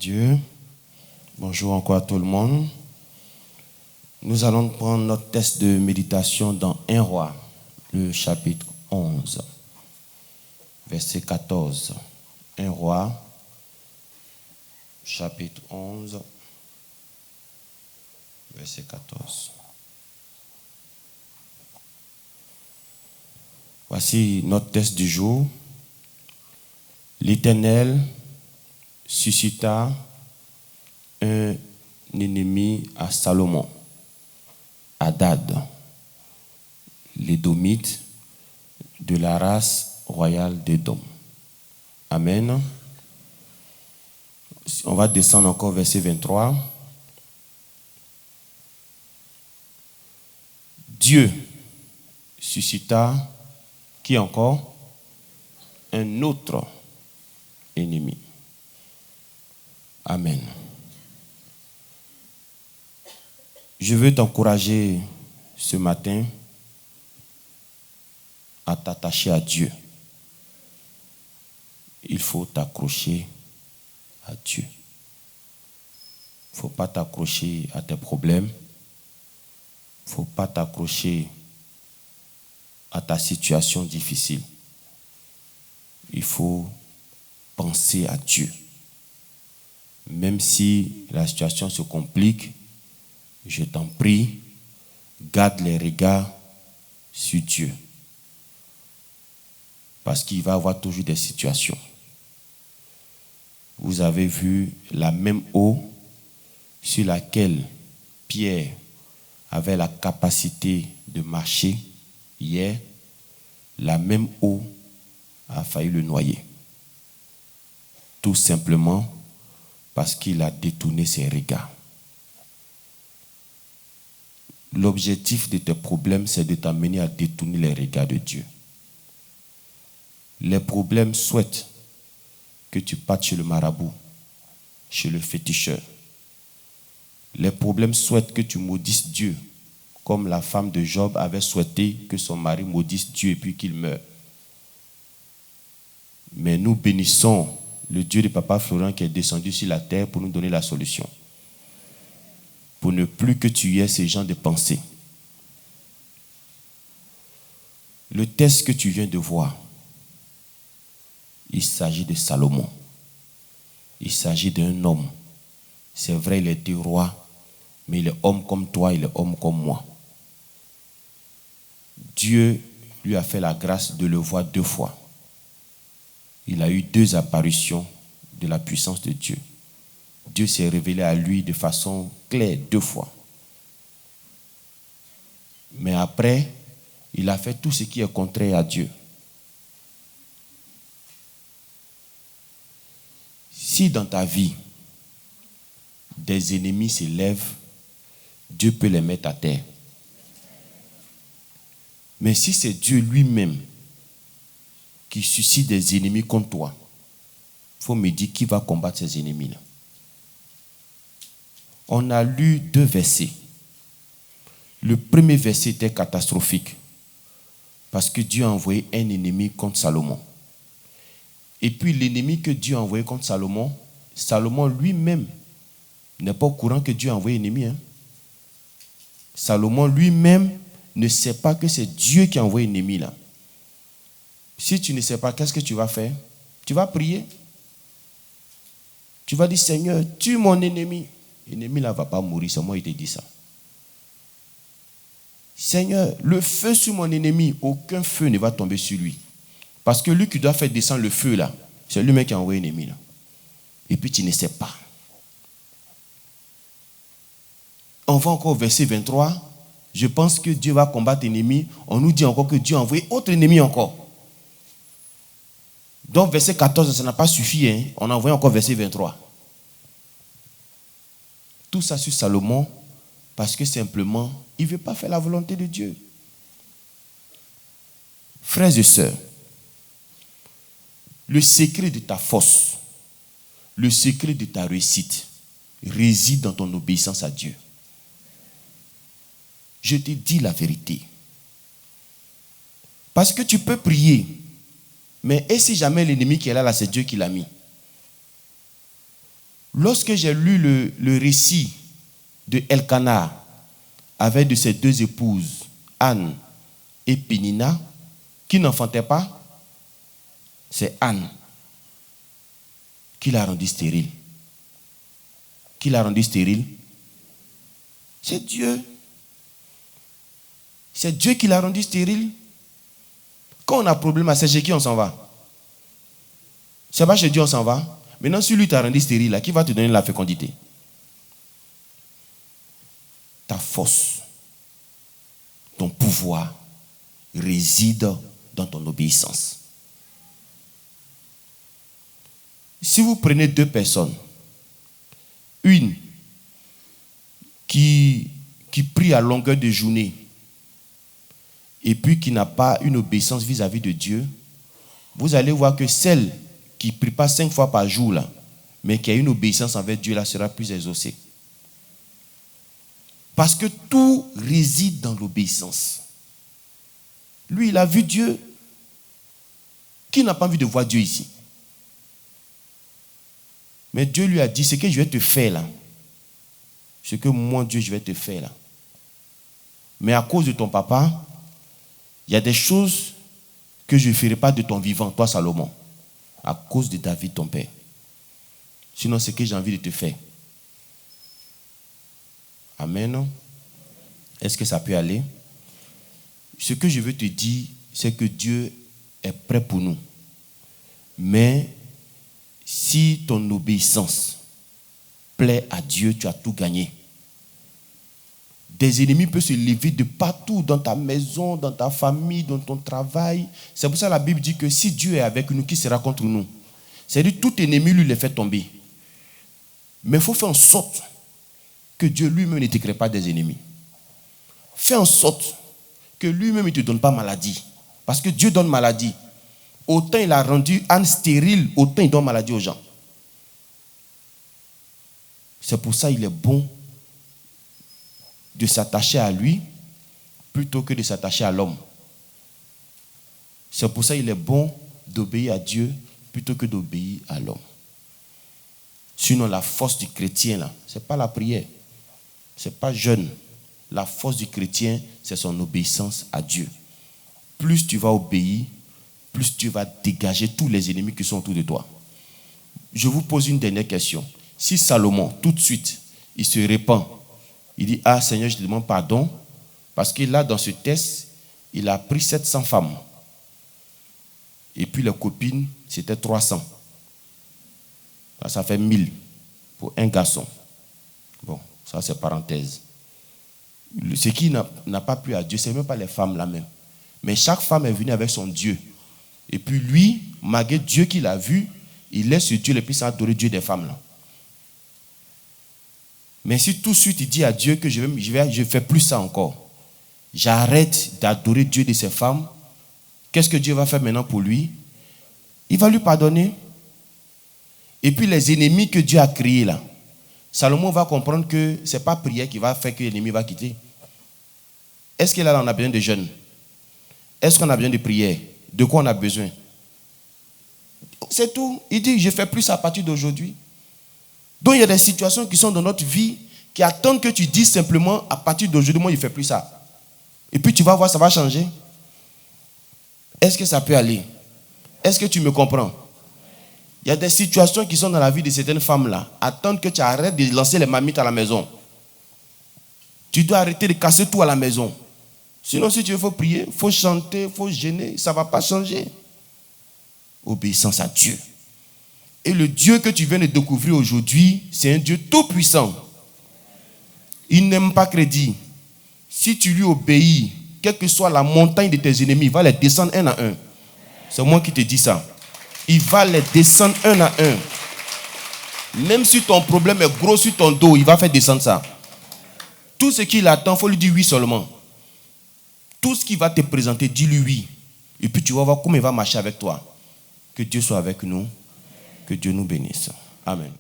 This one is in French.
Dieu. Bonjour encore à tout le monde. Nous allons prendre notre texte de méditation dans 1 Roi, le chapitre 11, verset 14. 1 Roi, chapitre 11, verset 14. Voici notre texte du jour. L'Éternel suscita un ennemi à Salomon, Hadad, l'Édomite de la race royale d'Édom. Amen. On va descendre encore verset 23. Dieu suscita, qui encore? Un autre ennemi. Amen. Je veux t'encourager ce matin à t'attacher à Dieu. Il faut t'accrocher à Dieu. Il ne faut pas t'accrocher à tes problèmes. Il ne faut pas t'accrocher à ta situation difficile. Il faut penser à Dieu. Même si la situation se complique, je t'en prie, garde les regards sur Dieu. Parce qu'il va y avoir toujours des situations. Vous avez vu la même eau sur laquelle Pierre avait la capacité de marcher hier, la même eau a failli le noyer. Tout simplement parce qu'il a détourné ses regards. L'objectif de tes problèmes, c'est de t'amener à détourner les regards de Dieu. Les problèmes souhaitent que tu partes chez le marabout, chez le féticheur. Les problèmes souhaitent que tu maudisses Dieu, comme la femme de Job avait souhaité que son mari maudisse Dieu et puis qu'il meure. Mais nous bénissons le Dieu de Papa Florent qui est descendu sur la terre pour nous donner la solution. Pour ne plus que tu aies ces genres de pensées. Le texte que tu viens de voir, il s'agit de Salomon. Il s'agit d'un homme. C'est vrai, il était roi, mais il est homme comme toi, il est homme comme moi. Dieu lui a fait la grâce de le voir 2 fois. Il a eu 2 apparitions de la puissance de Dieu. Dieu s'est révélé à lui de façon claire 2 fois. Mais après, il a fait tout ce qui est contraire à Dieu. Si dans ta vie, des ennemis s'élèvent, Dieu peut les mettre à terre. Mais si c'est Dieu lui-même qui suscite des ennemis contre toi, il faut me dire qui va combattre ces ennemis-là. On a lu 2 versets. Le premier verset était catastrophique parce que Dieu a envoyé un ennemi contre Salomon. Et puis l'ennemi que Dieu a envoyé contre Salomon, Salomon lui-même n'est pas au courant que Dieu a envoyé un ennemi. Salomon lui-même ne sait pas que c'est Dieu qui a envoyé un ennemi là. Si tu ne sais pas, qu'est-ce que tu vas faire? Tu vas prier. Tu vas dire, Seigneur, tue mon ennemi. L'ennemi là ne va pas mourir, c'est moi qui te dis ça. Seigneur, le feu sur mon ennemi, aucun feu ne va tomber sur lui. Parce que lui qui doit faire descendre le feu là, c'est lui-même qui a envoyé l'ennemi là. Et puis tu ne sais pas. On va encore au verset 23. Je pense que Dieu va combattre l'ennemi. On nous dit encore que Dieu a envoyé autre ennemi encore. Donc verset 14, ça n'a pas suffi. On a envoyé encore verset 23. Tout ça sur Salomon parce que simplement, il ne veut pas faire la volonté de Dieu. Frères et sœurs, le secret de ta force, le secret de ta réussite réside dans ton obéissance à Dieu. Je te dis la vérité. Parce que tu peux prier, mais et si jamais l'ennemi qui est là, c'est Dieu qui l'a mis? Lorsque j'ai lu le récit de Elkana avec de ses deux épouses, Anne et Pénina, qui n'enfantaient pas, c'est Anne qui l'a rendu stérile. Qui l'a rendu stérile? C'est Dieu. C'est Dieu qui l'a rendu stérile. Quand on a un problème, c'est chez qui on s'en va? C'est pas chez Dieu on s'en va. Maintenant, si lui t'a rendu stérile, là, qui va te donner la fécondité? Ta force, ton pouvoir réside dans ton obéissance. Si vous prenez deux personnes, une qui prie à longueur de journée et puis qui n'a pas une obéissance vis-à-vis de Dieu, vous allez voir que celle qui ne prie pas 5 fois par jour, là, mais qui a une obéissance envers Dieu, là, sera plus exaucée. Parce que tout réside dans l'obéissance. Lui, il a vu Dieu. Qui n'a pas envie de voir Dieu ici? Mais Dieu lui a dit, ce que je vais te faire là, ce que moi, Dieu, je vais te faire là. Mais à cause de ton papa, il y a des choses que je ne ferai pas de ton vivant, toi Salomon, à cause de David, ton père. Sinon, c'est ce que j'ai envie de te faire. Amen. Est-ce que ça peut aller? Ce que je veux te dire, c'est que Dieu est prêt pour nous. Mais si ton obéissance plaît à Dieu, tu as tout gagné. Des ennemis peuvent se lever de partout, dans ta maison, dans ta famille, dans ton travail. C'est pour ça que la Bible dit que si Dieu est avec nous, qui sera contre nous? C'est-à-dire tout ennemi, lui, les fait tomber. Mais il faut faire en sorte que Dieu lui-même ne te crée pas des ennemis. Fais en sorte que lui-même ne te donne pas maladie. Parce que Dieu donne maladie. Autant il a rendu Anne stérile, autant il donne maladie aux gens. C'est pour ça qu'il est bon de s'attacher à lui plutôt que de s'attacher à l'homme. C'est pour ça qu'il est bon d'obéir à Dieu plutôt que d'obéir à l'homme. Sinon, la force du chrétien, là, ce n'est pas la prière. Ce n'est pas jeûne. La force du chrétien, c'est son obéissance à Dieu. Plus tu vas obéir, plus tu vas dégager tous les ennemis qui sont autour de toi. Je vous pose une dernière question. Si Salomon, tout de suite, il se répand, il dit, ah Seigneur, je te demande pardon, parce que là, dans ce test, il a pris 700 femmes. Et puis les copines, c'était 300. Ça fait 1000 pour un garçon. Bon, ça c'est parenthèse. Ce qui n'a pas plu à Dieu, ce n'est même pas les femmes là même. Mais chaque femme est venue avec son Dieu. Et puis lui, malgré Dieu qu'il a vu, il laisse ce Dieu et puis s'adorer Dieu des femmes là. Mais si tout de suite il dit à Dieu que je ne fais plus ça encore, j'arrête d'adorer Dieu de ces femmes, qu'est-ce que Dieu va faire maintenant pour lui? Il va lui pardonner. Et puis les ennemis que Dieu a créés là, Salomon va comprendre que ce n'est pas prière qui va faire que l'ennemi va quitter. Est-ce que là on a besoin de jeûne? Est-ce qu'on a besoin de prière? De quoi on a besoin? C'est tout. Il dit, je ne fais plus ça à partir d'aujourd'hui. Donc il y a des situations qui sont dans notre vie qui attendent que tu dises simplement, à partir d'aujourd'hui, moi je ne fais plus ça. Et puis tu vas voir, ça va changer. Est-ce que ça peut aller? Est-ce que tu me comprends? Il y a des situations qui sont dans la vie de certaines femmes-là, attendent que tu arrêtes de lancer les mamites à la maison. Tu dois arrêter de casser tout à la maison. Sinon, si tu veux, il faut prier, il faut chanter, il faut gêner, ça ne va pas changer. Obéissance à Dieu. Et le Dieu que tu viens de découvrir aujourd'hui, c'est un Dieu tout-puissant. Il n'aime pas crédit. Si tu lui obéis, quelle que soit la montagne de tes ennemis, il va les descendre un à un. C'est moi qui te dis ça. Il va les descendre un à un. Même si ton problème est gros sur ton dos, il va faire descendre ça. Tout ce qu'il attend, il faut lui dire oui seulement. Tout ce qu'il va te présenter, dis-lui oui. Et puis tu vas voir comment il va marcher avec toi. Que Dieu soit avec nous. Que Dieu nous bénisse. Amen.